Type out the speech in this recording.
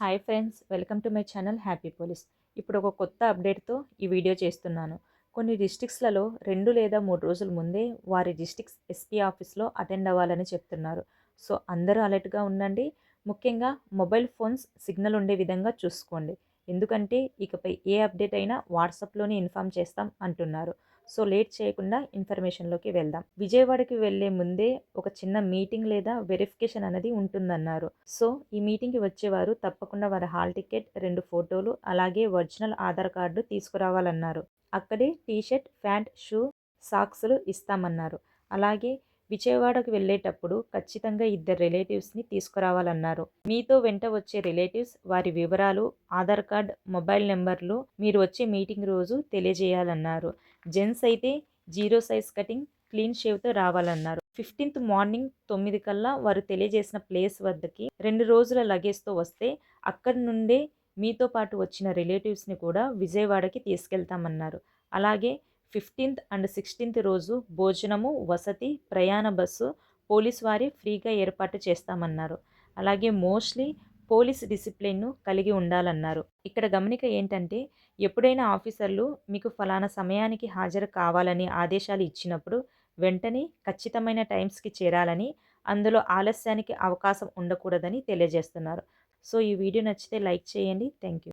Hi friends, welcome to my channel happy police. ఇప్పుడు ఒక కొత్త అప్డేట్తో ఈ వీడియో చేస్తున్నాను. కొన్ని డిస్ట్రిక్ట్స్లలో 2 లేదా 3 రోజుల ముందే వారి డిస్ట్రిక్ట్స్ ఎస్పీ ఆఫీస్లో అటెండ్ అవ్వాలని చెప్తున్నారు. సో అందరూ అలర్ట్గా ఉండండి. ముఖ్యంగా మొబైల్ ఫోన్స్ సిగ్నల్ ఉండే విధంగా చూసుకోండి. ఎందుకంటే ఇకపై ఏ అప్డేట్ అయినా వాట్సాప్లోనే ఇన్ఫామ్ చేస్తాం అంటున్నారు. సో లేట్ చేయకుండా ఇన్ఫర్మేషన్లోకి వెళ్దాం. విజయవాడకి వెళ్లే ముందే ఒక చిన్న మీటింగ్ లేదా వెరిఫికేషన్ అనేది ఉంటుందన్నారు. సో ఈ మీటింగ్కి వచ్చేవారు తప్పకుండా వారి హాల్ టికెట్, 2 ఫోటోలు, అలాగే ఒరిజినల్ ఆధార్ కార్డు తీసుకురావాలన్నారు. అక్కడే టీషర్ట్, ప్యాంట్, షూ, సాక్స్లు ఇస్తామన్నారు. అలాగే విజయవాడకు వెళ్ళేటప్పుడు ఖచ్చితంగా 2 రిలేటివ్స్ని తీసుకురావాలన్నారు. మీతో వెంట వచ్చే రిలేటివ్స్ వారి వివరాలు, ఆధార్ కార్డ్, మొబైల్ నెంబర్లు మీరు వచ్చే మీటింగ్ రోజు తెలియజేయాలన్నారు. జెంట్స్ అయితే 0 సైజ్ కటింగ్, క్లీన్ షేవ్తో రావాలన్నారు. 15th మార్నింగ్ 9 కల్లా వారు తెలియజేసిన ప్లేస్ వద్దకి 2 రోజుల లగేజ్తో వస్తే అక్కడి నుండే మీతో పాటు వచ్చిన రిలేటివ్స్ని కూడా విజయవాడకి తీసుకెళ్తామన్నారు. అలాగే 15th అండ్ 16th రోజు భోజనము, వసతి, ప్రయాణ బస్సు పోలీస్ వారి ఫ్రీగా ఏర్పాటు చేస్తామన్నారు. అలాగే మోస్ట్లీ పోలీస్ డిసిప్లిన్ను కలిగి ఉండాలన్నారు. ఇక్కడ గమనిక ఏంటంటే, ఎప్పుడైనా ఆఫీసర్లు మీకు ఫలానా సమయానికి హాజరు కావాలని ఆదేశాలు ఇచ్చినప్పుడు వెంటనే ఖచ్చితమైన టైమ్స్కి చేరాలని, అందులో ఆలస్యానికి అవకాశం ఉండకూడదని తెలియజేస్తున్నారు. సో ఈ వీడియో నచ్చితే లైక్ చేయండి. Thank you.